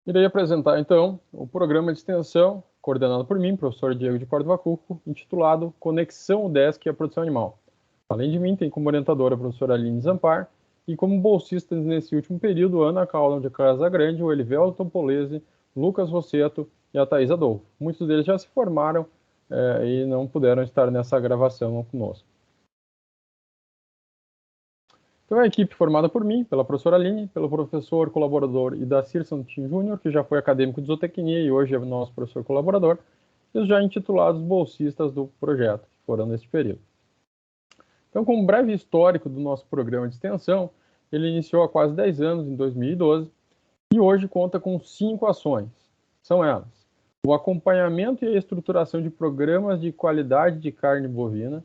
Irei apresentar, então, o programa de extensão, coordenado por mim, professor Diego de Córdova Cuco, intitulado Conexão UDESC e a Produção Animal. Além de mim, tem como orientadora a professora Aline Zampar, e como bolsistas nesse último período, Ana Caula de Casagrande, o Elivelto Tompolese, Lucas Rosseto e a Thaís Adolfo. Muitos deles já se formaram e não puderam estar nessa gravação conosco. Então, a equipe formada por mim, pela professora Aline, pelo professor colaborador Idacir Santin Júnior, que já foi acadêmico de zootecnia e hoje é nosso professor colaborador, e os já intitulados bolsistas do projeto, que foram neste período. Então, com um breve histórico do nosso programa de extensão, ele iniciou há quase 10 anos, em 2012, e hoje conta com 5 ações. São elas: o acompanhamento e a estruturação de programas de qualidade de carne bovina,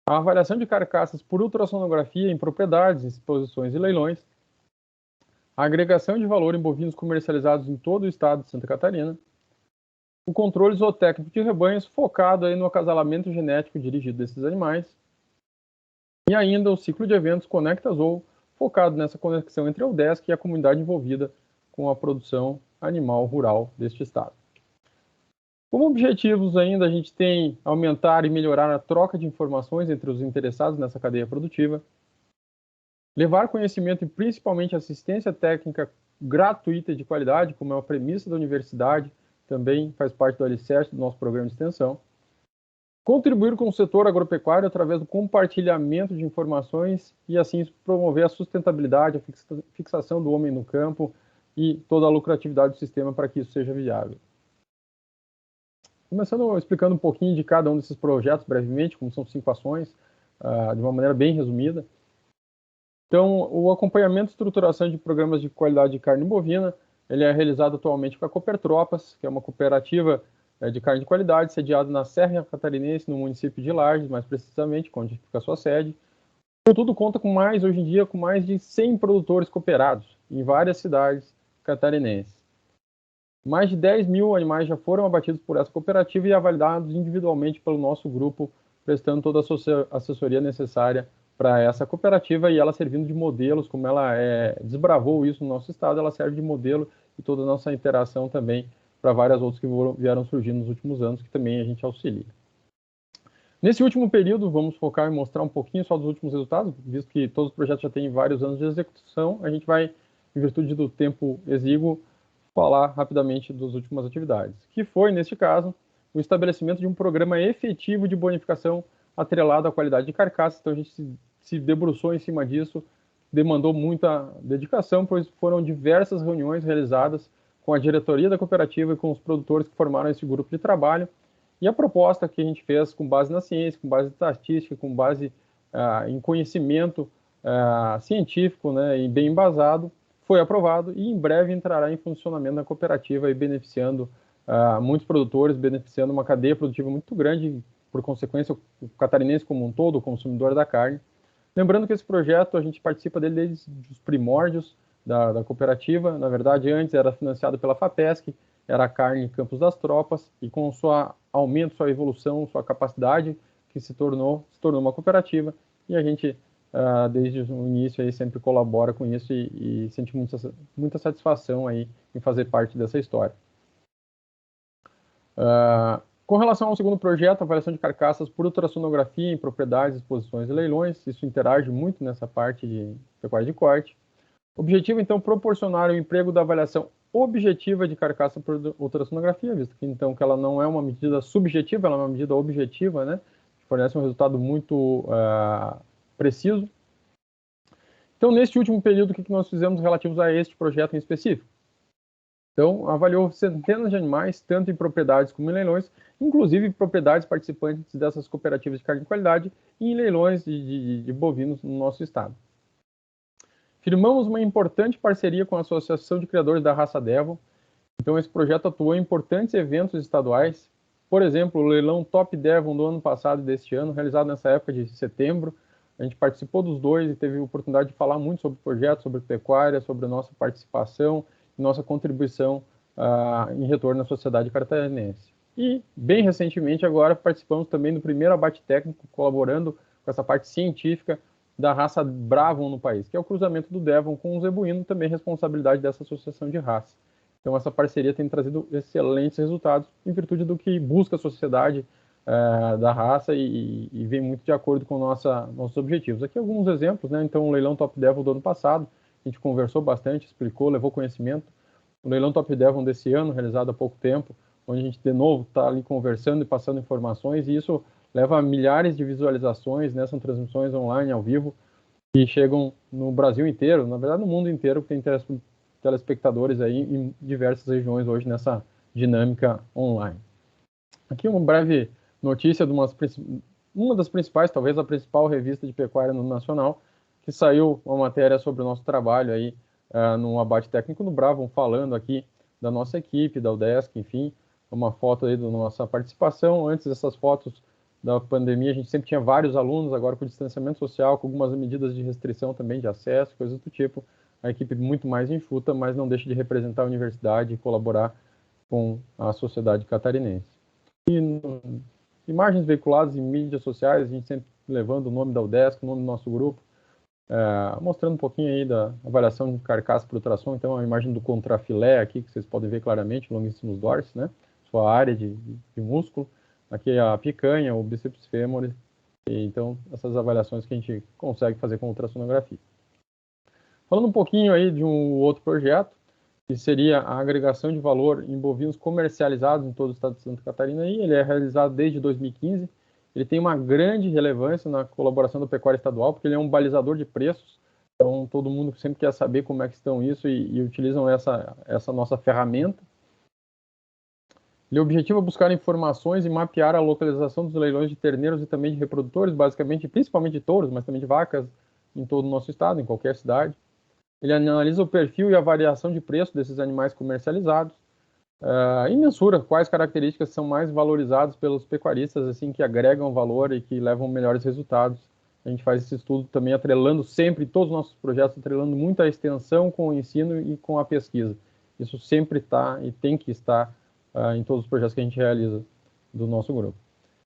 a avaliação de carcaças por ultrassonografia em propriedades, exposições e leilões, a agregação de valor em bovinos comercializados em todo o estado de Santa Catarina, o controle zootécnico de rebanhos focado aí no acasalamento genético dirigido desses animais, e ainda o ciclo de eventos Conecta Zoo, focado nessa conexão entre a UDESC e a comunidade envolvida com a produção animal rural deste estado. Como objetivos ainda, a gente tem aumentar e melhorar a troca de informações entre os interessados nessa cadeia produtiva, levar conhecimento e principalmente assistência técnica gratuita e de qualidade, como é a premissa da universidade, também faz parte do alicerce do nosso programa de extensão, contribuir com o setor agropecuário através do compartilhamento de informações e assim promover a sustentabilidade, a fixação do homem no campo e toda a lucratividade do sistema para que isso seja viável. Começando explicando um pouquinho de cada um desses projetos brevemente, como são 5 ações, de uma maneira bem resumida. Então, o acompanhamento e estruturação de programas de qualidade de carne bovina, ele é realizado atualmente com a Coopertropas, que é uma cooperativa de carne de qualidade, sediada na Serra Catarinense, no município de Lages, mais precisamente, onde fica a sua sede. Contudo, conta com hoje em dia, com mais de 100 produtores cooperados em várias cidades catarinenses. Mais de 10 mil animais já foram abatidos por essa cooperativa e avaliados individualmente pelo nosso grupo, prestando toda a assessoria necessária para essa cooperativa e ela servindo de modelos, como ela desbravou isso no nosso estado, ela serve de modelo e toda a nossa interação também para várias outras que vieram surgindo nos últimos anos, que também a gente auxilia. Nesse último período, vamos focar em mostrar um pouquinho só dos últimos resultados, visto que todos os projetos já têm vários anos de execução, a gente vai, em virtude do tempo exíguo, falar rapidamente das últimas atividades, que foi, neste caso, o estabelecimento de um programa efetivo de bonificação atrelado à qualidade de carcaça. Então a gente se debruçou em cima disso, demandou muita dedicação, pois foram diversas reuniões realizadas com a diretoria da cooperativa e com os produtores que formaram esse grupo de trabalho, e a proposta que a gente fez com base na ciência, com base em estatística, com base em conhecimento científico, né, e bem embasado, foi aprovado e em breve entrará em funcionamento na cooperativa e beneficiando muitos produtores, beneficiando uma cadeia produtiva muito grande, por consequência, o catarinense como um todo, o consumidor da carne. Lembrando que esse projeto, a gente participa dele desde os primórdios da cooperativa. Na verdade, antes era financiado pela FAPESC, era a carne Campos das Tropas, e com o seu aumento, sua evolução, sua capacidade, que se tornou uma cooperativa, e a gente desde o início aí sempre colabora com isso e sente muita satisfação aí em fazer parte dessa história. Com relação ao segundo projeto, avaliação de carcaças por ultrassonografia em propriedades, exposições e leilões, isso interage muito nessa parte de pecuária de corte. O objetivo, então, proporcionar o emprego da avaliação objetiva de carcaça por ultrassonografia, visto que, então, que ela não é uma medida subjetiva, ela é uma medida objetiva, né, que fornece um resultado muito preciso. Então, neste último período, o que nós fizemos relativos a este projeto em específico? Então, avaliou centenas de animais, tanto em propriedades como em leilões, inclusive propriedades participantes dessas cooperativas de carne de qualidade e em leilões de bovinos no nosso estado. Firmamos uma importante parceria com a Associação de Criadores da Raça Devon. Então, esse projeto atuou em importantes eventos estaduais. Por exemplo, o leilão Top Devon do ano passado e deste ano, realizado nessa época de setembro. A gente participou dos dois e teve a oportunidade de falar muito sobre o projeto, sobre pecuária, sobre a nossa participação, nossa contribuição em retorno à sociedade catarinense. E, bem recentemente, agora participamos também do primeiro abate técnico, colaborando com essa parte científica da raça Bravon no país, que é o cruzamento do Devon com o zebuíno, também responsabilidade dessa associação de raça. Então, essa parceria tem trazido excelentes resultados em virtude do que busca a sociedade da raça e vem muito de acordo com nossos objetivos. Aqui alguns exemplos, né? Então, o leilão Top Devil do ano passado, a gente conversou bastante, explicou, levou conhecimento. O leilão Top Devil desse ano, realizado há pouco tempo, onde a gente, de novo, está ali conversando e passando informações, e isso leva a milhares de visualizações, né? São transmissões online, ao vivo, que chegam no Brasil inteiro, na verdade no mundo inteiro, porque tem telespectadores aí em diversas regiões hoje nessa dinâmica online. Aqui uma breve notícia de uma das principais, talvez a principal revista de pecuária no nacional, que saiu uma matéria sobre o nosso trabalho aí no abate técnico no Bravo, falando aqui da nossa equipe, da UDESC, enfim, uma foto aí da nossa participação. Antes dessas fotos da pandemia, a gente sempre tinha vários alunos, agora com distanciamento social, com algumas medidas de restrição também de acesso, coisas do tipo. A equipe muito mais enxuta, mas não deixa de representar a universidade e colaborar com a sociedade catarinense. Imagens veiculadas em mídias sociais, a gente sempre levando o nome da UDESC, o nome do nosso grupo, mostrando um pouquinho aí da avaliação de carcaça por ultrassom. Então, a imagem do contrafilé aqui, que vocês podem ver claramente, longuíssimos dorsos, né? Sua área de músculo. Aqui a picanha, o bíceps fêmur. Então, essas avaliações que a gente consegue fazer com ultrassonografia. Falando um pouquinho aí de um outro projeto, que seria a agregação de valor em bovinos comercializados em todo o estado de Santa Catarina, e ele é realizado desde 2015. Ele tem uma grande relevância na colaboração da pecuária estadual, porque ele é um balizador de preços, então todo mundo sempre quer saber como é que estão isso e utilizam essa nossa ferramenta. Ele objetiva buscar informações e mapear a localização dos leilões de terneiros e também de reprodutores, basicamente, principalmente de touros, mas também de vacas em todo o nosso estado, em qualquer cidade. Ele analisa o perfil e a variação de preço desses animais comercializados e mensura quais características são mais valorizadas pelos pecuaristas, assim, que agregam valor e que levam melhores resultados. A gente faz esse estudo também atrelando sempre, todos os nossos projetos, atrelando muito a extensão com o ensino e com a pesquisa. Isso sempre está e tem que estar em todos os projetos que a gente realiza do nosso grupo.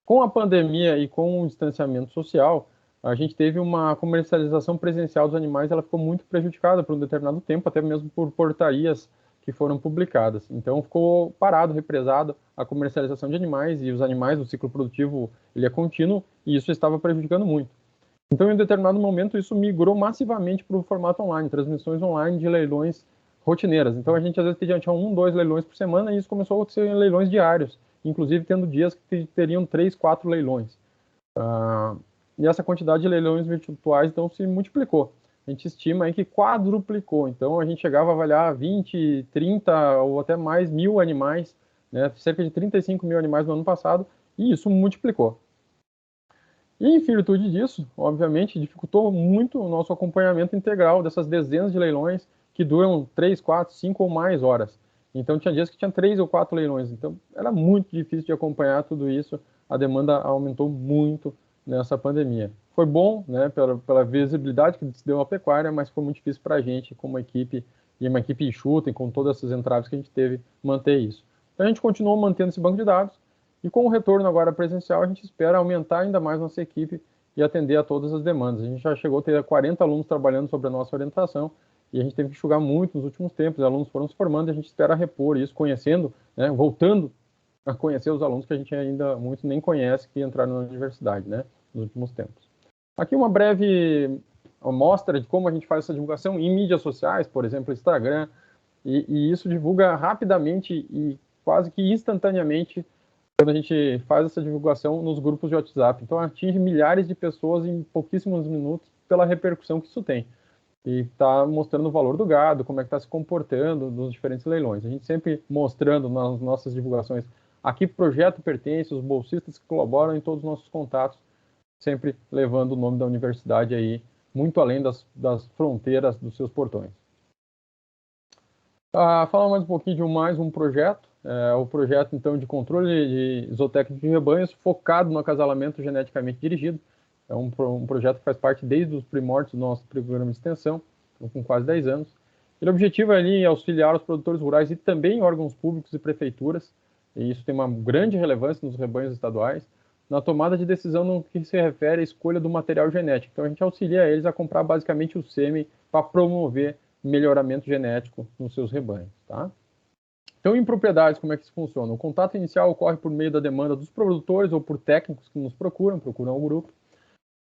Com a pandemia e com o distanciamento social, a gente teve uma comercialização presencial dos animais, ela ficou muito prejudicada por um determinado tempo, até mesmo por portarias que foram publicadas. Então ficou parado, represado a comercialização de animais, e os animais, o ciclo produtivo, ele é contínuo, e isso estava prejudicando muito. Então, em um determinado momento, isso migrou massivamente para o formato online, transmissões online de leilões rotineiras. Então, a gente às vezes tinha 1, 2 leilões por semana, e isso começou a ser leilões diários, inclusive tendo dias que teriam 3, 4 leilões. E essa quantidade de leilões virtuais, então, se multiplicou. A gente estima aí que quadruplicou. Então, a gente chegava a avaliar 20, 30 ou até mais mil animais, né? Cerca de 35 mil animais no ano passado, e isso multiplicou. E, em virtude disso, obviamente, dificultou muito o nosso acompanhamento integral dessas dezenas de leilões que duram 3, 4, 5 ou mais horas. Então, tinha dias que tinha 3 ou 4 leilões. Então, era muito difícil de acompanhar tudo isso. A demanda aumentou muito nessa pandemia. Foi bom, né, pela visibilidade que se deu à pecuária, mas foi muito difícil para a gente, como equipe, e uma equipe enxuta, e com todas essas entraves que a gente teve, manter isso. Então, a gente continuou mantendo esse banco de dados, e com o retorno agora presencial, a gente espera aumentar ainda mais nossa equipe e atender a todas as demandas. A gente já chegou a ter 40 alunos trabalhando sobre a nossa orientação, e a gente teve que enxugar muito nos últimos tempos. Os alunos foram se formando, e a gente espera repor isso, conhecendo, né, voltando a conhecer os alunos que a gente ainda muito nem conhece, que entraram na universidade, né, nos últimos tempos. Aqui uma breve amostra de como a gente faz essa divulgação em mídias sociais, por exemplo, Instagram, e isso divulga rapidamente e quase que instantaneamente quando a gente faz essa divulgação nos grupos de WhatsApp. Então, atinge milhares de pessoas em pouquíssimos minutos pela repercussão que isso tem. E está mostrando o valor do gado, como é que está se comportando nos diferentes leilões. A gente sempre mostrando nas nossas divulgações a que projeto pertence, os bolsistas que colaboram em todos os nossos contatos, sempre levando o nome da universidade aí, muito além das fronteiras dos seus portões. Falar mais um pouquinho de mais um projeto, o projeto então de controle de zootécnico de rebanhos focado no acasalamento geneticamente dirigido. É um projeto que faz parte desde os primórdios do nosso programa de extensão, com quase 10 anos. Ele objetiva ali auxiliar os produtores rurais e também órgãos públicos e prefeituras, e isso tem uma grande relevância nos rebanhos estaduais, na tomada de decisão no que se refere à escolha do material genético. Então a gente auxilia eles a comprar basicamente o sêmen para promover melhoramento genético nos seus rebanhos, tá? Então, em propriedades, como é que isso funciona? O contato inicial ocorre por meio da demanda dos produtores ou por técnicos que nos procuram o grupo.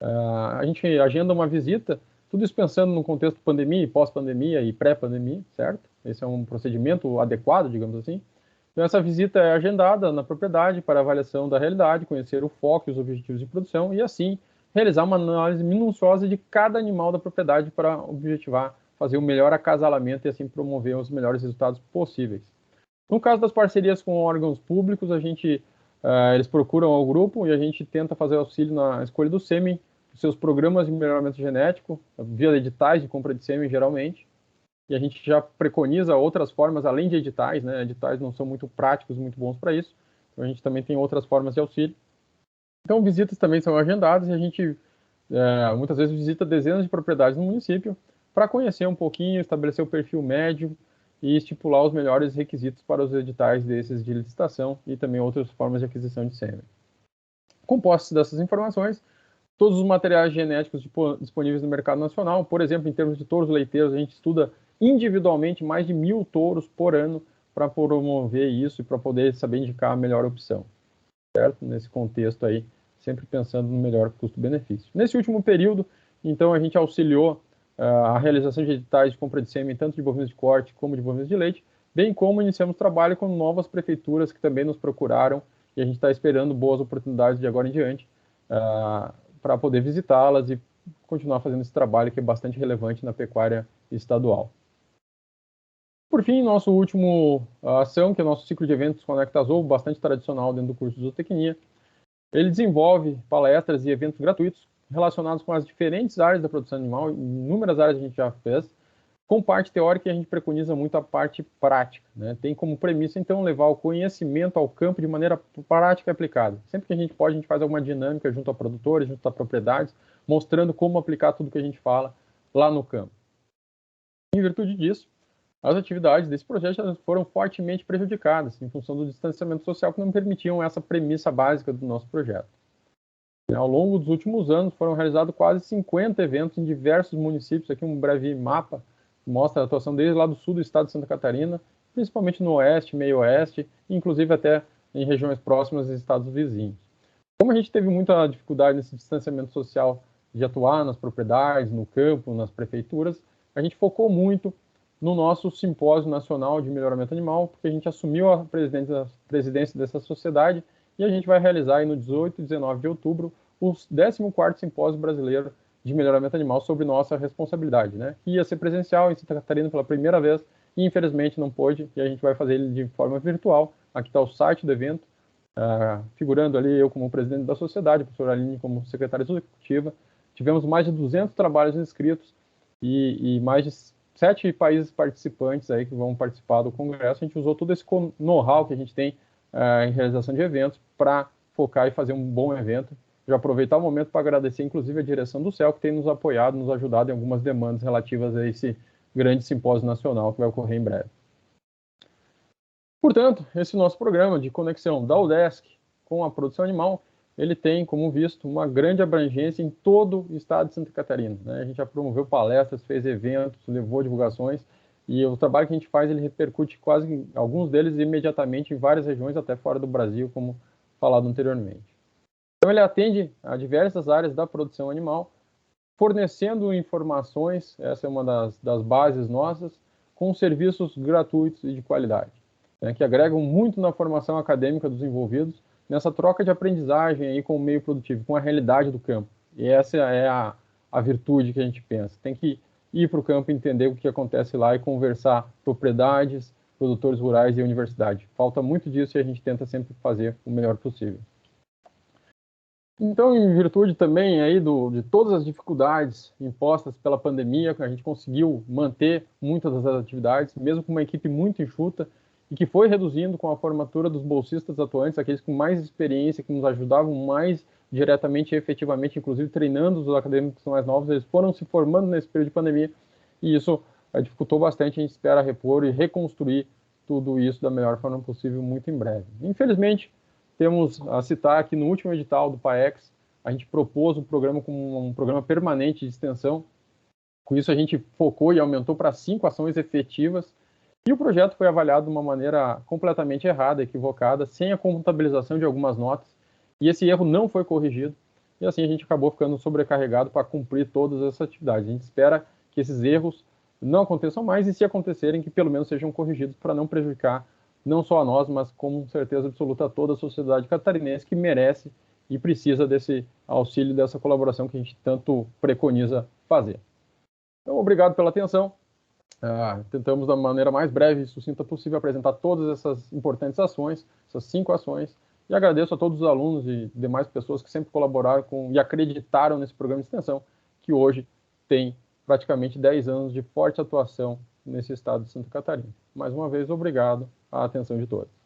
A gente agenda uma visita, tudo isso pensando no contexto pandemia, pós-pandemia e pré-pandemia, certo? Esse é um procedimento adequado, digamos assim. Então, essa visita é agendada na propriedade para avaliação da realidade, conhecer o foco e os objetivos de produção e, assim, realizar uma análise minuciosa de cada animal da propriedade para objetivar fazer o melhor acasalamento e, assim, promover os melhores resultados possíveis. No caso das parcerias com órgãos públicos, eles procuram o grupo e a gente tenta fazer auxílio na escolha do sêmen, dos seus programas de melhoramento genético, via editais de compra de sêmen, geralmente. E a gente já preconiza outras formas, além de editais, né? Editais não são muito práticos, muito bons para isso. Então, a gente também tem outras formas de auxílio. Então, visitas também são agendadas e a gente muitas vezes visita dezenas de propriedades no município para conhecer um pouquinho, estabelecer o perfil médio e estipular os melhores requisitos para os editais desses de licitação e também outras formas de aquisição de sêmen. Com posse dessas informações, todos os materiais genéticos disponíveis no mercado nacional, por exemplo, em termos de touros leiteiros, a gente estuda individualmente mais de 1.000 touros por ano para promover isso e para poder saber indicar a melhor opção, certo? Nesse contexto aí, sempre pensando no melhor custo-benefício. Nesse último período, então, a gente auxiliou a realização de editais de compra de sêmen, tanto de bovinos de corte como de bovinos de leite, bem como iniciamos trabalho com novas prefeituras que também nos procuraram e a gente está esperando boas oportunidades de agora em diante para poder visitá-las e continuar fazendo esse trabalho que é bastante relevante na pecuária estadual. Por fim, nosso último ação, que é o nosso ciclo de eventos Conecta Azul, bastante tradicional dentro do curso de zootecnia. Ele desenvolve palestras e eventos gratuitos relacionados com as diferentes áreas da produção animal, inúmeras áreas a gente já fez, com parte teórica e a gente preconiza muito a parte prática, né? Tem como premissa, então, levar o conhecimento ao campo de maneira prática e aplicada. Sempre que a gente pode, a gente faz alguma dinâmica junto a produtores, junto a propriedades, mostrando como aplicar tudo que a gente fala lá no campo. Em virtude disso, as atividades desse projeto foram fortemente prejudicadas, em função do distanciamento social, que não permitiam essa premissa básica do nosso projeto. Ao longo dos últimos anos, foram realizados quase 50 eventos em diversos municípios. Aqui um breve mapa que mostra a atuação desde lá do sul do estado de Santa Catarina, principalmente no oeste, meio oeste, inclusive até em regiões próximas e estados vizinhos. Como a gente teve muita dificuldade nesse distanciamento social de atuar nas propriedades, no campo, nas prefeituras, a gente focou muito no nosso simpósio nacional de melhoramento animal, porque a gente assumiu a presidência dessa sociedade e a gente vai realizar aí no 18 e 19 de outubro o 14º Simpósio Brasileiro de Melhoramento Animal sobre nossa responsabilidade, né? Que ia ser presencial em Santa Catarina pela primeira vez e infelizmente não pôde, e a gente vai fazer ele de forma virtual. Aqui está o site do evento, figurando ali eu como presidente da sociedade, a professora Aline como secretária executiva. Tivemos mais de 200 trabalhos inscritos e mais de 7 países participantes aí que vão participar do congresso. A gente usou todo esse know-how que a gente tem em realização de eventos para focar e fazer um bom evento. Já aproveitar o momento para agradecer, inclusive, a direção do CEL, que tem nos apoiado, nos ajudado em algumas demandas relativas a esse grande simpósio nacional que vai ocorrer em breve. Portanto, esse nosso programa de conexão da UDESC com a produção animal, ele tem, como visto, uma grande abrangência em todo o estado de Santa Catarina, né? A gente já promoveu palestras, fez eventos, levou divulgações, e o trabalho que a gente faz, ele repercute quase, alguns deles imediatamente em várias regiões, até fora do Brasil, como falado anteriormente. Então, ele atende a diversas áreas da produção animal, fornecendo informações, essa é uma das bases nossas, com serviços gratuitos e de qualidade, né, que agregam muito na formação acadêmica dos envolvidos, nessa troca de aprendizagem aí com o meio produtivo, com a realidade do campo. E essa é a virtude que a gente pensa. Tem que ir para o campo, entender o que acontece lá e conversar propriedades, produtores rurais e universidade. Falta muito disso e a gente tenta sempre fazer o melhor possível. Então, em virtude também aí de todas as dificuldades impostas pela pandemia, a gente conseguiu manter muitas das atividades, mesmo com uma equipe muito enxuta, e que foi reduzindo com a formatura dos bolsistas atuantes, aqueles com mais experiência, que nos ajudavam mais diretamente e efetivamente, inclusive treinando os acadêmicos mais novos, eles foram se formando nesse período de pandemia, e isso dificultou bastante. A gente espera repor e reconstruir tudo isso da melhor forma possível muito em breve. Infelizmente, temos a citar que no último edital do PAEX, a gente propôs um programa como um programa permanente de extensão. Com isso, a gente focou e aumentou para 5 ações efetivas, E o projeto foi avaliado de uma maneira completamente errada, equivocada, sem a contabilização de algumas notas, e esse erro não foi corrigido, e assim a gente acabou ficando sobrecarregado para cumprir todas essas atividades. A gente espera que esses erros não aconteçam mais, e se acontecerem, que pelo menos sejam corrigidos para não prejudicar não só a nós, mas com certeza absoluta a toda a sociedade catarinense que merece e precisa desse auxílio, dessa colaboração que a gente tanto preconiza fazer. Então, obrigado pela atenção. Tentamos, da maneira mais breve e sucinta possível, apresentar todas essas importantes ações, essas 5 ações, e agradeço a todos os alunos e demais pessoas que sempre colaboraram e acreditaram nesse programa de extensão, que hoje tem praticamente 10 anos de forte atuação nesse estado de Santa Catarina. Mais uma vez, obrigado à atenção de todos.